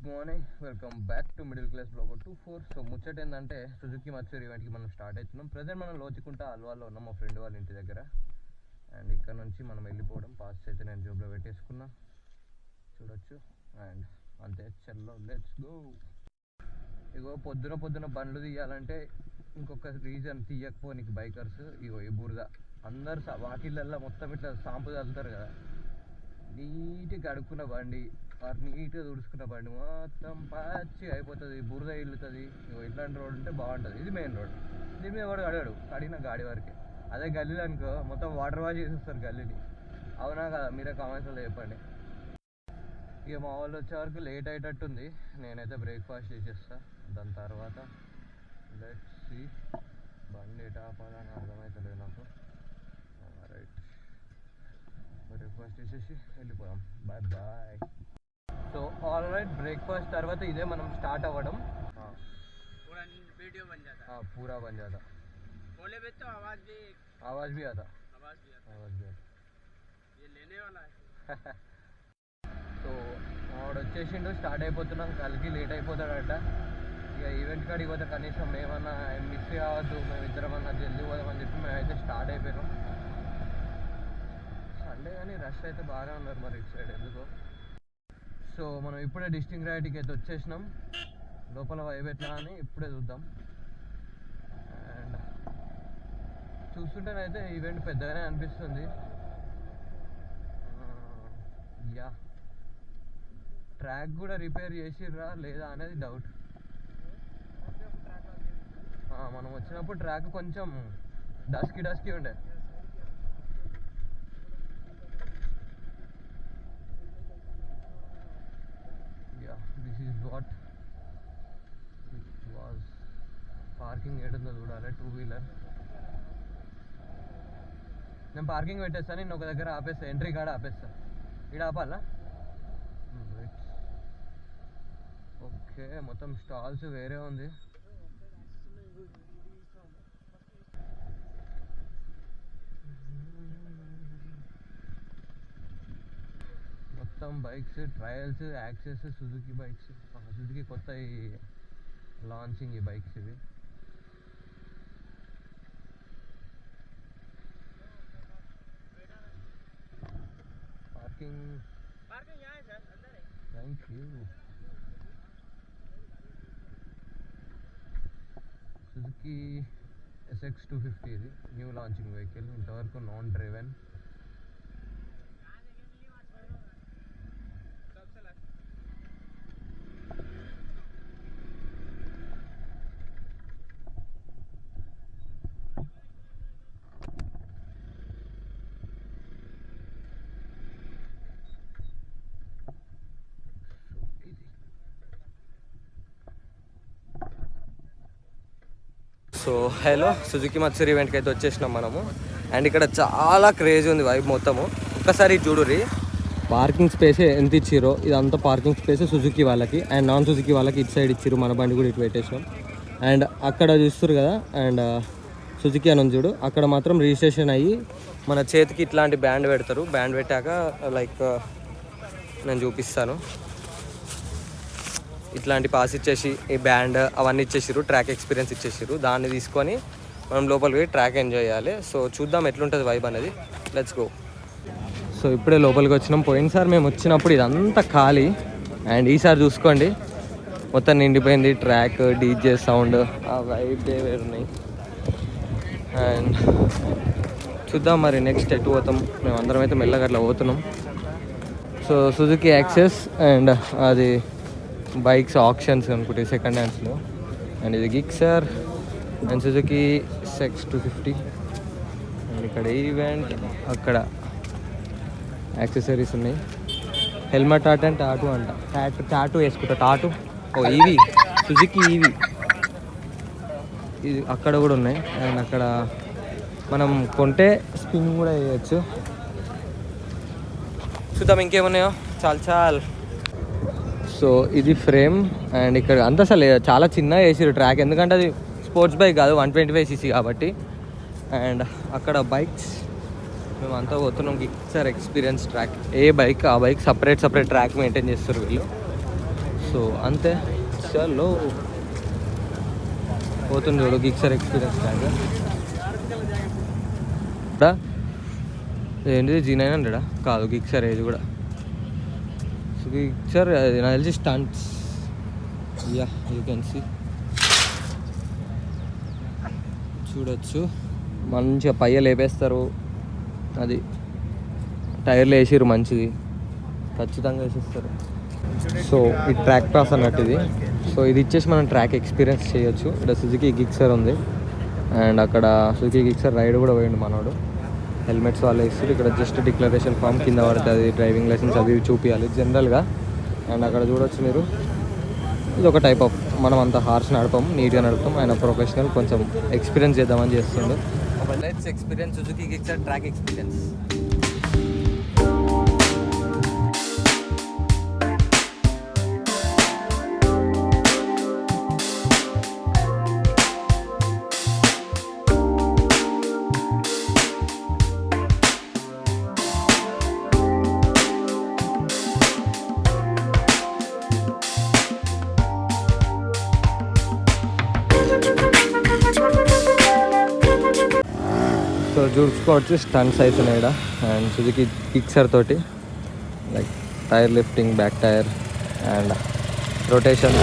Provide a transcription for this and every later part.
Good morning, welcome back to middle class blog 24. So ముచ్చట ఏంటంటే Suzuki మత్సూర్ ఈవెంట్కి మనం స్టార్ట్ అవుతున్నాం. ప్రజెంట్ మనం లోచికుంటా అల్వాల్లో ఉన్నాం, మా ఫ్రెండ్ వాళ్ళ ఇంటి దగ్గర. అండ్ ఇక్కడ నుంచి మనం వెళ్ళిపోవడం. పాస్ అయితే నేను జోబ్లో పెట్టేసుకున్నా, చూడొచ్చు. అండ్ అంతే, చల్లో లెట్స్ గో. ఇగో పొద్దున బండ్లు తీయాలంటే ఇంకొక రీజన్ తీయకపోనికి బైకర్స్. ఇగో ఈ బురద అందరు వాకిళ్ళల్లో మొత్తం ఇట్లా సాంపు చల్లుతారు కదా. నీట్గా కడుక్కున్న బండి, నీట్గా తుడుచుకున్న బండి మొత్తం పచ్చి అయిపోతుంది, బురద ఇల్లుతుంది. ఇట్లాంటి రోడ్ ఉంటే బాగుంటుంది. ఇది మెయిన్ రోడ్, దీని మీద కూడా అడిగాడు కడిగిన గాడి వరకే. అదే గల్లీలు అనుకో మొత్తం వాటర్ వాష్ చేసేస్తారు గల్లీని. అవునా కదా, మీరే కామెంట్స్లో చెప్పండి. ఇక మా వాళ్ళు వచ్చే వరకు లేట్ అయ్యేటట్టుంది. నేనైతే బ్రేక్ఫాస్ట్ చేసేస్తా. దాని తర్వాత లెట్స్ సీ. బండి ఎటు ఆపాలని అర్థమవుతలేదు నాకు. రైట్, బ్రేక్ఫాస్ట్ చేసేసి వెళ్ళిపోయాం. Bye bye. So all right, breakfast తర్వాత ఇదే మనం స్టార్ట్ అవ్వడం. पूरा बन जाता, बोले भी तो आवाज भी आता ये लेने वाला है. సో వాడు వచ్చేసిండు, స్టార్ట్ అయిపోతున్నాం. కలికి లేట్ అయిపోతాడట. ఇక ఈవెంట్ కాడికి పోతే కనీసం మేమన్నా మిస్ కావద్దు, మేము ఇద్దరమన్నా జల్దీ పోదామని చెప్పి మేమైతే స్టార్ట్ అయిపోయినాం. సండే కానీ రష్ అయితే బాగానే ఉన్నారు మరి ఇటు సైడ్ ఎందుకో. సో మనం ఇప్పుడే డిస్టింగ్ రైడ్కి అయితే వచ్చేసినాం. లోపల వైబ్ ఎట్లా అని ఇప్పుడే చూద్దాం. అండ్ చూస్తుంటేనైతే ఈవెంట్ పెద్దగానే అనిపిస్తుంది. యా, ట్రాక్ కూడా రిపేర్ చేసిర్రా లేదా అనేది డౌట్. మనం వచ్చినప్పుడు ట్రాక్ కొంచెం డస్కీ ఉండే. This is what it was. Parking ఏడుందో చూడాలి, 2-వీలర్. నేను పార్కింగ్ పెట్టేస్తాను, నేను ఒక దగ్గర ఆపేస్తా, ఎంట్రీ కాడ ఆపేస్తా. ఇక్కడ ఆపాలా? ఓకే, మొత్తం స్టాల్స్ వేరే ఉంది. మొత్తం bikes, trials, Access, Suzuki bikes. Suzuki కొత్త లాంచింగ్ ఈ బైక్స్ ఇవి. Parking thank you. Suzuki SX 250 ఇది న్యూ లాంచింగ్ వెహికల్, ఇంతవరకు non driven. So hello, Suzuki మత్సూర్ ఈవెంట్కి అయితే వచ్చేసినాం మనము. అండ్ ఇక్కడ చాలా క్రేజ్ ఉంది వైబ్ మొత్తము. ఒక్కసారి చూడుర్రి, పార్కింగ్ స్పేస్ ఎంత ఇచ్చిరో. ఇదంతా పార్కింగ్ స్పేస్ సుజుకి వాళ్ళకి, అండ్ నాన్ సుజుకి వాళ్ళకి ఇటు సైడ్ ఇచ్చిర్రు. మన బండి కూడా ఇటు పెట్టేసినాం. అండ్ అక్కడ చూస్తారు కదా, అండ్ సుజుకి అని చూడు, అక్కడ మాత్రం రిజిస్ట్రేషన్ అయ్యి మన చేతికి ఇట్లాంటి బ్యాండ్ పెడతారు. బ్యాండ్ పెట్టాక లైక్ నేను చూపిస్తాను. ఇట్లాంటి పాస్ ఇచ్చేసి ఈ బ్యాండ్ అవన్నీ ఇచ్చేసారు, ట్రాక్ ఎక్స్పీరియన్స్ ఇచ్చేసారు. దాన్ని తీసుకొని మనం లోపలికి పోయి ట్రాక్ ఎంజాయ్ చేయాలి. సో చూద్దాం ఎట్లుంటుంది వైబ్ అనేది. Let's go. సో ఇప్పుడే లోపలికి వచ్చినాం. పోయినసారి మేము వచ్చినప్పుడు ఇదంతా ఖాళీ, అండ్ ఈసారి చూసుకోండి మొత్తం నిండిపోయింది. ట్రాక్, డీజే సౌండ్, ఆ వైబ్ వేరున్నాయి. అండ్ చూద్దాం మరి నెక్స్ట్ ఎటు పోతాం. మేము అందరం అయితే మెల్లగా అట్లా పోతున్నాం. సో సుజుకి యాక్సెస్ అండ్ అది బైక్స్ ఆప్షన్స్ అనుకుంటే సెకండ్ హ్యాండ్స్లో. అండ్ ఇది గిక్సర్ అండ్ సుజుకి SX 250. అండ్ ఇక్కడ ఈవెంట్, అక్కడ యాక్సెసరీస్ ఉన్నాయి. హెల్మెట్ ఆర్ట్ అండ్ టాటూ అంట. టాటూ వేసుకుంటా, టాటూ. ఓ ఈవీ, సుజుకి ఈవీ ఇది అక్కడ కూడా ఉన్నాయి. అండ్ అక్కడ మనం కొంటే స్పిన్ కూడా వేయచ్చు. చూద్దాం ఇంకేమున్నాయో. చాలు. సో ఇది ఫ్రేమ్. అండ్ ఇక్కడ అంతా అసలు చాలా చిన్నగా వేసారు ట్రాక్, ఎందుకంటే అది స్పోర్ట్స్ బైక్ కాదు, 125cc కాబట్టి. అండ్ అక్కడ బైక్స్ మేమంతా పోతున్నాం. గిక్సర్ ఎక్స్పీరియన్స్ ట్రాక్, ఏ బైక్ ఆ బైక్ సపరేట్ ట్రాక్ మెయింటైన్ చేస్తారు వీళ్ళు. సో అంతే చలో పోతుంది చూడు గిక్సర్ ఎక్స్పీరియన్స్ ట్యాంక్ ఏంటిది G900 కాదు గిక్సర్ ఇది కూడా. సో గిక్సర్ నాకు తెలిసి stunts yeah you can see చూడొచ్చు. మంచిగా పయ్య లేపేస్తారు, అది టైర్లు వేసిర్రు మంచిది ఖచ్చితంగా వేసిస్తారు. సో ఈ ట్రాక్ పాస్ అన్నట్టు ఇది. సో ఇది ఇచ్చేసి మనం ట్రాక్ ఎక్స్పీరియన్స్ చేయొచ్చు. ఇక్కడ సుజుకి గిక్సర్ ఉంది అండ్ అక్కడ సుజుకి గిక్సర్ రైడ్ కూడా పోయిండు మనోడు. హెల్మెట్స్ వాళ్ళు ఇస్తారు. ఇక్కడ జస్ట్ డిక్లరేషన్ ఫామ్ కింద పడుతుంది, డ్రైవింగ్ లైసెన్స్ అవి చూపించాలి జనరల్గా. అండ్ అక్కడ చూడొచ్చు మీరు, ఇది ఒక టైప్ ఆఫ్ మనం అంత హార్ష్ నడపం, నీట్గా నడుపుతాం. ఆయన ప్రొఫెషనల్, కొంచెం ఎక్స్పీరియన్స్ చేద్దామని చేస్తుండు. Let's experience Suzuki Gixxer track experience. So చూసుకోవచ్చు స్టంట్స్ అవుతున్నాయి ఇక్కడ. అండ్ సుజుకి గిక్సర్ తోటి like tyre lifting, back tyre and rotation.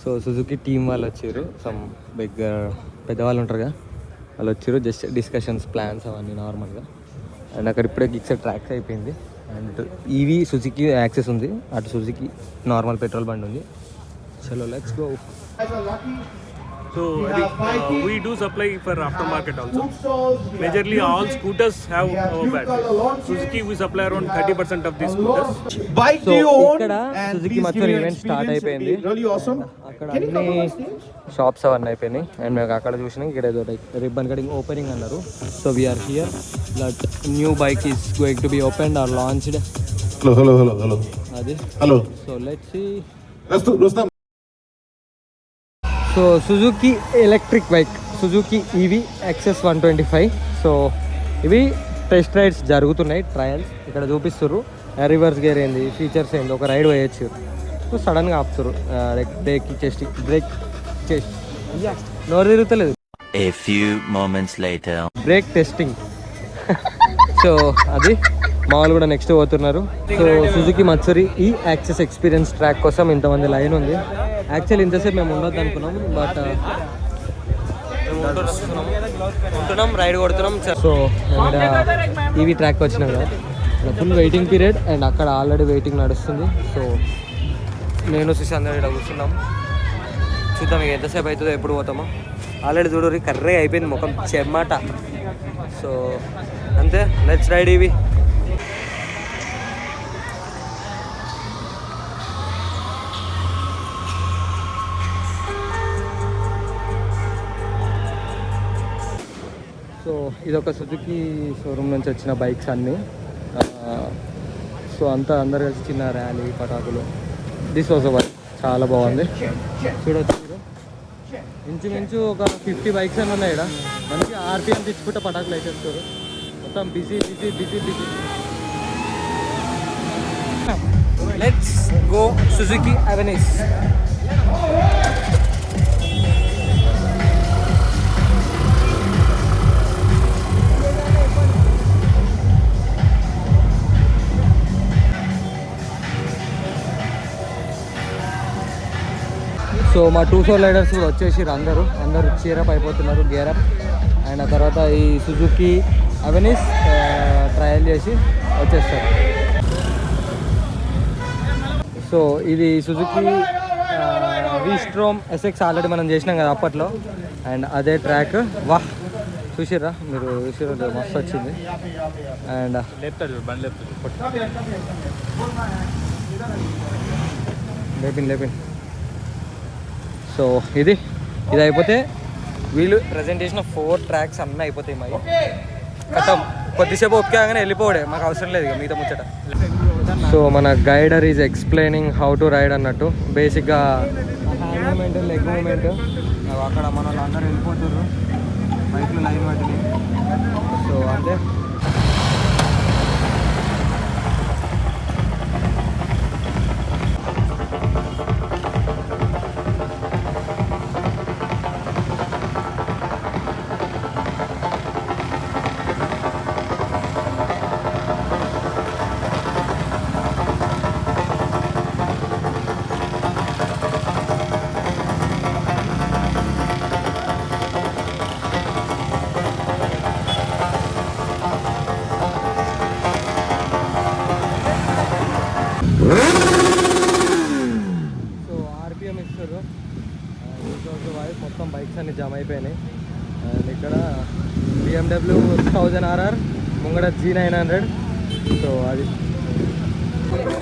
So Suzuki team వాళ్ళు వచ్చారు, సమ్ పెద్దవాళ్ళు ఉంటారు కదా, వాళ్ళు వచ్చారు. జస్ట్ డిస్కషన్స్, ప్లాన్స్ అవన్నీ నార్మల్గా. అండ్ అక్కడ ఇప్పుడే గిక్సర్ ట్రాక్స్ అయిపోయింది. అండ్ ఈవీ సుజుకి యాక్సెస్ ఉంది, అటు సుజుకి నార్మల్ పెట్రోల్ బండి ఉంది. చలో let's go. So I think we do supply for aftermarket also. Majorly all scooters have our batteries. Suzuki we supply around 30% of these scooters. So ఇక్కడ Suzuki మచ్చూరి event start అయిపోయింది. అక్కడ అన్ని shops అవన్నీ అయిపోయినాయి. And మేము అక్కడ చూసినాం ఇక్కడ ఏదో రిబ్బన్ కటింగ్ ఓపెనింగ్ అన్నారు. So we are here. That new bike is going to be opened or launched. Hello అది hello. So let's see. So Suzuki electric bike Suzuki EV XS 125. So ఇవి టెస్ట్ రైడ్స్ జరుగుతున్నాయి, trials ఇక్కడ చూపిస్తారు. Reverse gear ఏంది, features ఏంది, ఒక ride వేయచ్చు. So సడన్గా ఆపుతారు. బ్రేక్ టెస్ట్ నోరు తిరుగుతలేదు. A few moments later. Break testing. So అది మామూలు కూడా నెక్స్ట్ పోతున్నారు. సో సుజుకి మత్సూరి ఈ యాక్సెస్ ఎక్స్పీరియన్స్ ట్రాక్ కోసం ఇంతమంది లైన్ ఉంది. యాక్చువల్లీ ఇంతసేపు మేము ఉండొద్దు అనుకున్నాం, బట్ ఉంటున్నాం, రైడ్ కొడుతున్నాం. సో ఈవీ ట్రాక్ వచ్చినాం కదా, ఫుల్ వెయిటింగ్ పీరియడ్. అండ్ అక్కడ ఆల్రెడీ వెయిటింగ్ నడుస్తుంది. సో నేను సుశాంత్ ఇక్కడ కూర్చున్నాం, చూద్దాం ఇక ఎంతసేపు అవుతుందో, ఎప్పుడు పోతామో. ఆల్రెడీ చూడరు కర్రే అయిపోయింది ముఖం చెమ్మాట. సో అంతే, లెట్స్ రైడ్ ఈవీ. సో ఇదొక సుజుకి షోరూమ్ నుంచి వచ్చిన బైక్స్ అన్నీ. సో అంతా అందరు కలిసి చిన్న ర్యాలీ, పటాకులు. దిస్ వాజ్ బైక్ చాలా బాగుంది. చూడొచ్చు మీరు, ఇంచుమించు ఒక 50 బైక్స్ అని ఉన్నాయి ఇక్కడ. మంచిగా RPM తెచ్చుకుంటే పటాకులు వేసేస్తారు. మొత్తం busy. Let's go Suzuki Avenis. So మా 2 రైడర్స్ కూడా వచ్చేసి అందరూ చీరప్ అయిపోతున్నారు, గేరప్. అండ్ ఆ తర్వాత ఈ సుజుకి అవెనిస్ ట్రయల్ చేసి వచ్చేస్తారు. సో ఇది సుజుకి వీస్ట్రోమ్ SX ఆల్రెడీ మనం చేసినాం కదా అప్పట్లో. అండ్ అదే ట్రాక్. వాహ్, చూసిర్రా మీరు, చూసిర్రా మస్తు వచ్చింది. అండ్ లేపిన్. సో ఇది అయిపోతే వీళ్ళు ప్రజెంట్ చేసిన 4 ట్రాక్స్ అన్నీ అయిపోతాయి. మాకు కథం కొద్దిసేపు ఒప్పుకాగానే వెళ్ళిపోవడే, మాకు అవసరం లేదు ఇక మిగతా ముచ్చట. సో మన guider is explaining how to ride అన్నట్టు. బేసిక్గా లెగ్ మూమెంట్ అక్కడ మన వాళ్ళు అందరూ వెళ్ళిపోతుర్రు బైక్లో లైన్ పట్టింది. సో అంతే. సో ఆర్పిఎం ఇస్తారు. మొత్తం బైక్స్ అన్ని జామ్ అయిపోయినాయి. అండ్ ఇక్కడ BMW 1000RR ముంగడ G900. సో అది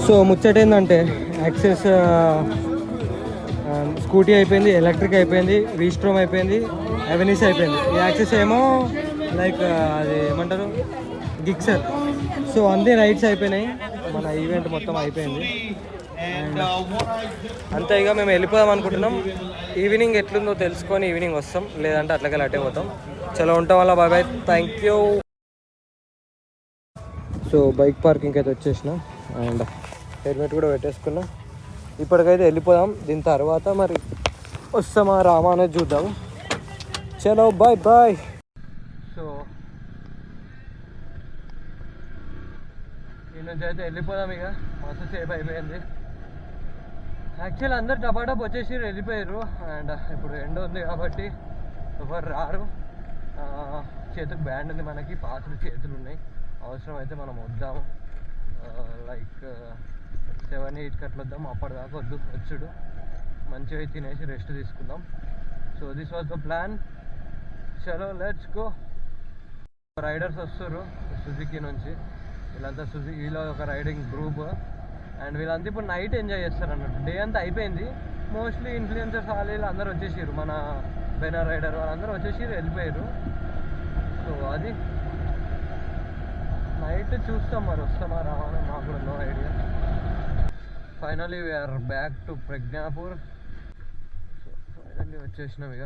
సో ముచ్చట ఏంటంటే యాక్సెస్ స్కూటీ అయిపోయింది, ఎలక్ట్రిక్ అయిపోయింది, వీస్ట్రోమ్ అయిపోయింది, అవెనిస్ అయిపోయింది. ఈ యాక్సెస్ ఏమో లైక్ అది ఏమంటారు గిక్సర్. సో అన్ని రైడ్స్ అయిపోయినాయి, మన ఈవెంట్ మొత్తం అయిపోయింది. అండ్ అంతే, ఇక మేము వెళ్ళిపోదాం అనుకుంటున్నాం. ఈవినింగ్ ఎట్లుందో తెలుసుకొని ఈవినింగ్ వస్తాం, లేదంటే అట్లకెళ్ళి అట్టే పోతాం. చలో ఉంటాం వల్ల bye bye, thank you. So bike parking అయితే వచ్చేసిన అండ్ హెల్మెట్ కూడా పెట్టేసుకున్నాం. ఇప్పటికైతే వెళ్ళిపోదాం. దీని తర్వాత మరి వస్తామా రామా అనేది చూద్దాం. చలో బాయ్ బాయ్. సో ఈ నుంచి అయితే వెళ్ళిపోదాం. ఇక మస్తు సేపు అయిపోయింది. యాక్చువల్ అందరు టపాటప్ వచ్చేసి వెళ్ళిపోయారు. అండ్ ఇప్పుడు ఎండ ఉంది కాబట్టి ఎవరు రారు. చేతికి బ్యాండ్ ఉంది, మనకి పాత్ర చేతులు ఉన్నాయి. అవసరం అయితే మనం వద్దాము, లైక్ 7-8 అట్లా వద్దాం. అప్పటిదాకా వద్దు, వచ్చుడు మంచిగా తినేసి రెస్ట్ తీసుకుందాం. So this was the plan. చలో లెట్స్ గో. రైడర్స్ వస్తారు సుజుకి నుంచి. వీళ్ళంతా సుజుకిలో ఒక రైడింగ్ గ్రూప్. అండ్ వీళ్ళంతా ఇప్పుడు నైట్ ఎంజాయ్ చేస్తారు అన్నట్టు. డే అంతా అయిపోయింది. మోస్ట్లీ ఇన్ఫ్లుయెన్సర్స్ వాళ్ళు అందరూ వచ్చేసారు, మన బెనర్ రైడర్ వాళ్ళందరూ వచ్చేసి వెళ్ళిపోయారు. సో అది నైట్ చూస్తాం, మరి వస్తామా రావాలని మాకు కూడా no idea. Finally we're back to Pragnapur. So finally వచ్చేసినాం ఇక.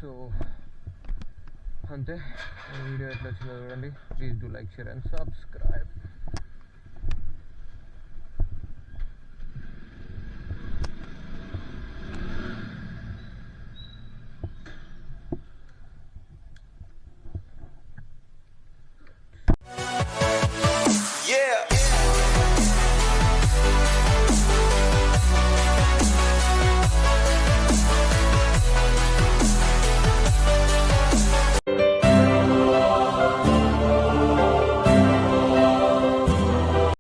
సో అంతే, వీడియో ఎట్లా వచ్చిందో చూడండి. Please do like, share and subscribe.